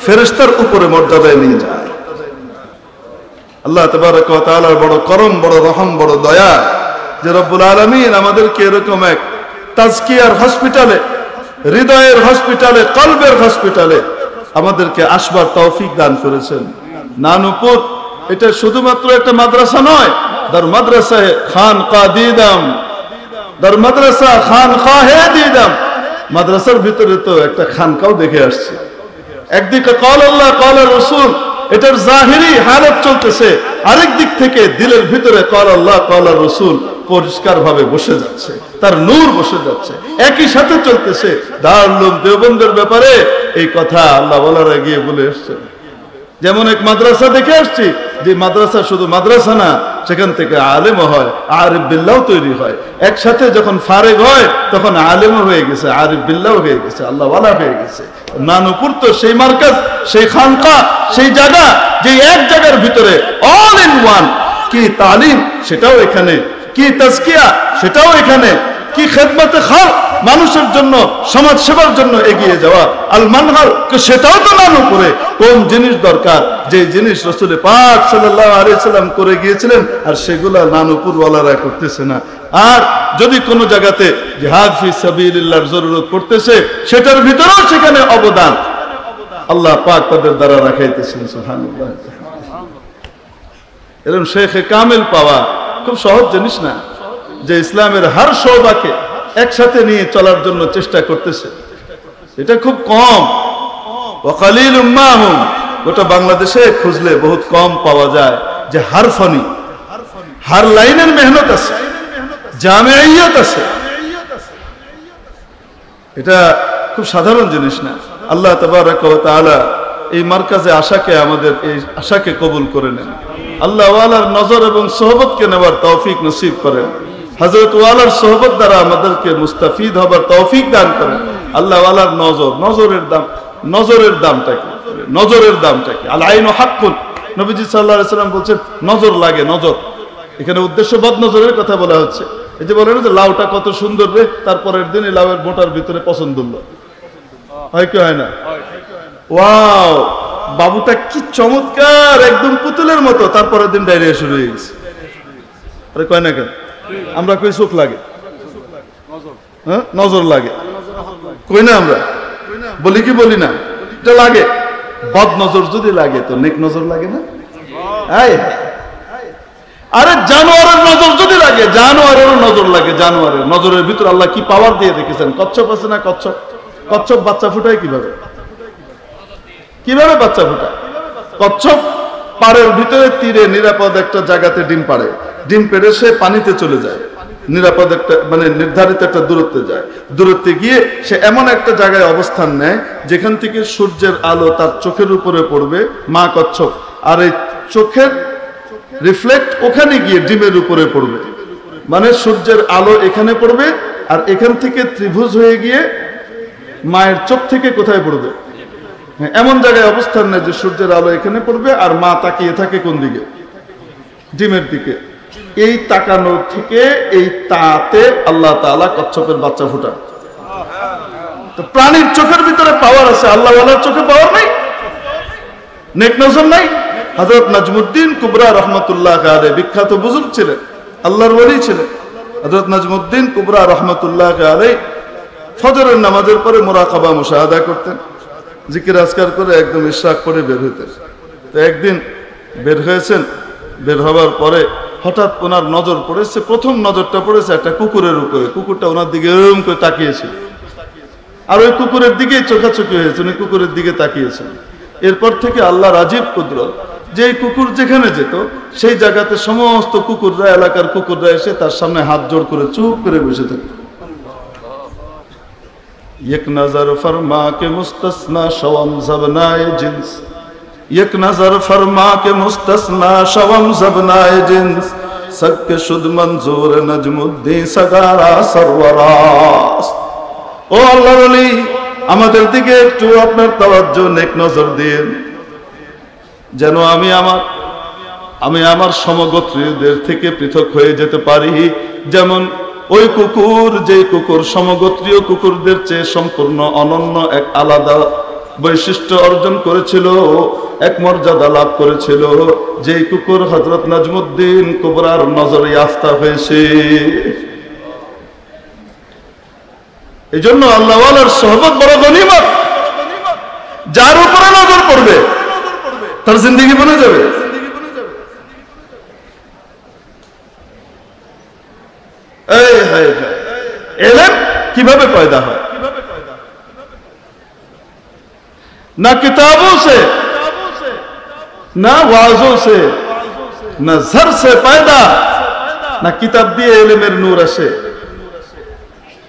ফেরেশতার উপরে মর্যাদায় নিয়ে যায়। আল্লাহ তাবারক ওয়া তাআলার বড় করম, বড় রহম, বড় দয়া যে রব্বুল আলামিন আমাদেরকে এরকম এক তাজকিয়ার হসপিটালে, হৃদয়ের হসপিটালে, কলবের হসপিটালে আমাদেরকে আসবার তৌফিক দান করেছেন। নানুপুর এটা শুধুমাত্র একটা মাদ্রাসা নয়, দার মাদ্রাসা খানকা দিদাম, দার মাদ্রাসা খানকাহে দিদাম। মাদ্রাসার ভিতরে তো একটা খানকাও দেখে আসছে। একদিকে কল আল্লাহ কল রাসূল, এটার জাহিরি হালত চলতেছে, আরেক দিক থেকে দিলের ভিতরে কল আল্লাহ কল রাসূল পরিষ্কার ভাবে বসে যাচ্ছে, তার নূর বসে যাচ্ছে, একই সাথে চলতেছে। দারুল উলুম দেওবন্দের ব্যাপারে এই কথা আল্লাহ ওয়ালারা গিয়ে বলে আসছেন। যেমন এক মাদ্রাসা দেখে আসছি, যে মাদ্রাসা শুধু মাদ্রাসা না, সেখান থেকে আলেমও হয়, আরিফ বিল্লাহ তৈরি হয়। একসাথে যখন ফারেগ হয় তখন আলেমও হয়ে গেছে, আরিফ বিল্লাহ হয়ে গেছে, আল্লাহ ওয়ালা হয়ে গেছে। নানুপুর তো সেই মার্কাজ, সেই খানকা, সেই জায়গা, যে এক জায়গার ভিতরে অল ইন ওয়ান। কি তালিম সেটাও এখানে, কি তাজকিয়া সেটাও এখানে, কি খেদমতে খালক মানুষের জন্য, সমাজ সেবার জন্য এগিয়ে যাওয়া আল মানহার সেটাও তো নানুপুরে। কোন জিনিস দরকার, যে জিনিস রাসূল পাক সাল্লাল্লাহু আলাইহি সাল্লাম করে গিয়েছিলেন, আর সেগুলা নানুপুর ওয়ালারা করতেছে না। আর যদি কোনো জায়গাতে জিহাদ ফি সাবিলিল্লাহর জরুরত পড়তেছে, সেটার ভিতরেও সেখানে অবদান আল্লাহ পাক তাদের দ্বারা রাখাইতেছেন। সুবহানাল্লাহ। এরকম শেখে কামেল পাওয়া খুব সহজ জিনিস না, যে ইসলামের হার শোবাকে একসাথে নিয়ে চলার জন্য চেষ্টা করতেছে। এটা খুব কম। ওয়াকালিলুম মাহুম, গোটা বাংলাদেশে খুঁজলে বহুত কম পাওয়া যায় যে হার ফনি, হার লাইনের মেহনত আছে। জামিয়াত আছে। এটা খুব সাধারণ জিনিস না। আল্লাহ তাবারক ওয়া তাআলা এই মার্কাজে আশাকে, আমাদের এই আশাকে কবুল করে নেন। আল্লাহ ওয়ালার নজর এবং সোহবতকে নেওয়ার তৌফিক নসিব করেন। হযরত ওয়ালার সোহবত দ্বারা আমাদেরকে মুস্তাফিদ হবার তৌফিক দান করেন। আল্লাহ ওয়ালার নজরের দামটা কি? নজরের দামটা কি? আল আইনু হাক্কুন। নবীজি সাল্লাল্লাহু আলাইহি সাল্লাম বলেছেন নজর লাগে, নজর। এখানে উদ্দেশ্য বদনজরের কথা বলা হচ্ছে। এই যে বলেন যে লাউটা কত সুন্দর রে, তারপরের দিন এই লাউয়ের মোটার ভিতরে পছন্দ হলো, হয় কি হয় না? ওয়াও, বাবুটা কি চমৎকার, একদম পুতুলের মতো, তারপরের দিন ডায়রিয়া শুরু হয়ে গেছে। আরে কয় না কেন? আমরা কই চোখ লাগে, হ্যাঁ নজর লাগে, কই না? আমরা বলি কি বলি না? এটা লাগে। বদ নজর যদি লাগে তো নেক নজর লাগে না? আরে জানোয়ারের নজর যদি লাগে, জানোয়ারেরও নজর লাগে। জানোয়ারের নজরের ভিতরে আল্লাহ কি পাওয়ার দিয়ে রেখেছেন। কচ্ছপ আছে না? কচ্ছপ, কচ্ছপ বাচ্চা ফুটায় কিভাবে? কিভাবে বাচ্চা ফুটায়? কচ্ছপ পাড়ের ভিতরে তীরে নিরাপদ একটা জায়গাতে ডিম পাড়ে। ডিম পেড়ে সে পানিতে চলে যায়, নিরাপদ একটা মানে নির্ধারিত একটা দূরত্বে যায়। দূরত্বে গিয়ে সে এমন একটা জায়গায় অবস্থান নেয় যেখান থেকে সূর্যের আলো তার চোখের উপরে পড়বে, মা কচ্ছপ, আর এই চোখের রিফ্লেক্ট ওখানে গিয়ে ডিমের উপরে পড়বে। মানে সূর্যের আলো এখানে পড়বে, আর এখান থেকে ত্রিভুজ হয়ে গিয়ে মায়ের চোখ থেকে কোথায় পড়বে? এমন জায়গায় অবস্থান নেয় যে সূর্যের আলো এখানে পড়বে, আর মা তাকিয়ে থাকে কোন দিকে? ডিমের দিকে। এই তাকানো থেকে এই তাতে আল্লাহ তাআলা কচ্ছপের বাচ্চা ফুটান। তো প্রাণীর চোখের ভিতরে পাওয়ার আছে, আল্লাহ ওয়ালার চোখে পাওয়ার নাই, নেক নজর নাই। হযরত নাজমুদ্দিন কুবরা রহমাতুল্লাহ আলাইহি বিখ্যাত বুজুর্গ ছিলেন, আল্লাহর ওলি ছিলেন। হযরত নাজমুদ্দিন কুবরা রহমাতুল্লাহ আলাইহি ফজরের নামাজের পরে মুরাকাবা মুশাহাদা করতেন, জিকির আজকার করে একদম ইশরাক করে বের হইতেন। তো একদিন বের হয়েছেন, বের হবার পরে হঠাৎ ওনার নজর পড়েছে, প্রথম নজরটা পড়েছে একটা কুকুরের উপরে। কুকুরটা ওনার দিকে এরকম করে তাকিয়েছিল, আর ওই কুকুরের দিকেই চোখাচোখি হয়েছে, উনি কুকুরের দিকে তাকিয়েছেন। এরপর থেকে আল্লাহর আজীব কুদরত, যে কুকুর যেখানে যেত সেই জায়গাতে সমস্ত কুকুররা, এলাকার কুকুররা এসে তার সামনে হাত জোড় করে চুপ করে বসে থাকত। এক নজর ফরমা কে মুস্তাসনা শওম জবনায়ে জিন্স, এক নজর ফরমা কে মুস্তাসনা শওম জবনায়ে জিন্স, সবকে শুদ মঞ্জুর নজমুদ্দিন সগারা সরওয়ারাস। ও আল্লাহর ওলি, আমাদের দিকে একটু আপনার তাওয়াজ্জুহ, নেক নজর দিন, যেন আমি আমার সমগোত্রীয়দের থেকে পৃথক হয়ে যেতে পারি। যেমন ওই কুকুর, যে কুকুর সমগোত্রীয় কুকুরদের চেয়ে সম্পূর্ণ অনন্য, এক আলাদা বৈশিষ্ট্য অর্জন করেছিল, এক মর্যাদা লাভ করেছিল, যে কুকুর হযরত নাজমুদ্দিন কুবরার নজরে আফতা হয়েছে। এই জন্য আল্লাহ ওয়ালার সোহবত বড় গনিমত। যার উপরে নজর পড়বে তার জিন্দেগি বনে যাবে। ইলম কিভাবে পয়দা হয়? না কিতাबों से, না ওয়াজों से, না ज़र से पैदा। না কিতাব দিয়ে ইলমের নূর আসে।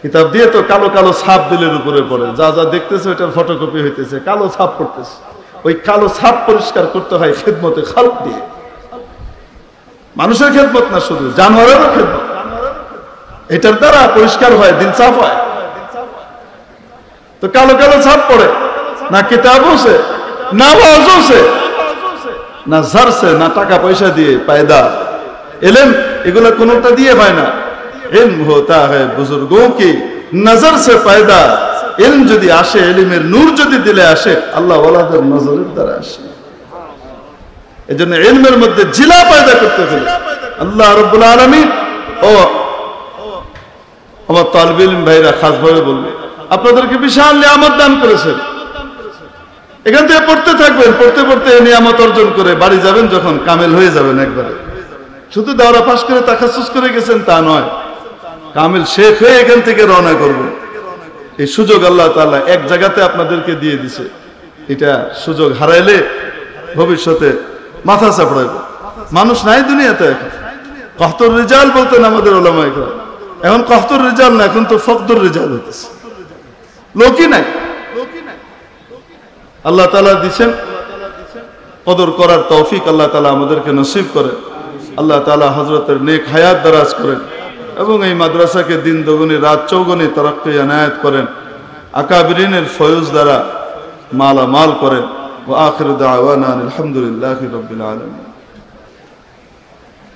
কিতাব দিয়ে তো কালো কালো ছাপ দিলের উপরে পড়ে, যা যা দেখতেছে ওইটার ফটোকপি হইতেছে, কালো ছাপ পড়তেছে। ওই কালো ছাপ পরিষ্কার করতে হয় খেদমতে খালক দিয়ে। মানুষের খেদমত না, শুধু জানোয়ারেরও খেদমত। এটার দ্বারা পরিষ্কার হয়, দিল সাফ হয়। তো কালো কালো ছাপ পড়ে, না কিতাबों से, না ওয়াজों से, না ज़र से, না টাকা পয়সা দিয়ে পায়দা। ইলম এগুলো কোনটা দিয়ে হয় না। ইলম होता है बुजुर्गों की नजर से पैदा। ইলম যদি আসে, ইলমের নূর যদি দিলে আসে, আল্লাহ ওয়ালাদের নজরের দ্বারা আসে। এজন্য ইলমের মধ্যে জিলা পয়দা করতে হলে আল্লাহ রাব্বুল আলামিন, ও আমার তালিব ইলম ভাইরা খাস ভাবে বলবে, আপনাদেরকে বিশাল নিয়ামত দান করেছেন। এখান থেকে পড়তে থাকবেন, পড়তে পড়তে এই নিয়ামত অর্জন করে বাড়ি যাবেন, যখন কামেল হয়ে যাবেন একবারে। শুধু দাওরা পাস করে তাখাসুস করে গেছেন তা নয়, কামেল শেখ হয়ে এখান থেকে রওনা করবেন। এই সুযোগ আল্লাহ তাআলা এক জায়গাতে আপনাদেরকে দিয়ে দিছে। এটা সুযোগ হারাইলে ভবিষ্যতে মাথা চাপড়াইব। মানুষ নাই দুনিয়াতে। এখন কত রিজাল বলতেন আমাদের উলামায়ে কেরাম, এখন কফতুর রেজাল না, এখন তো ফকদুর রেজাল হতেছে, লোকই নাই। আল্লাহ তাআলা দিচ্ছেন, কদর করার তৌফিক আল্লাহ তাআলা আমাদেরকে নসিব করে। আল্লাহ তাআলা হযরতের নেক হায়াত দারাজ করেন এবং এই মাদ্রাসাকে দিন দুগুনি রাত চৌগুনি তরক্কি এনায়েত করেন, আকাবিরিনের ফয়জ দ্বারা মালামাল করেন। ওয়া আখিরু দাওয়ানা আলহামদুলিল্লাহি রাব্বিল আলামিন।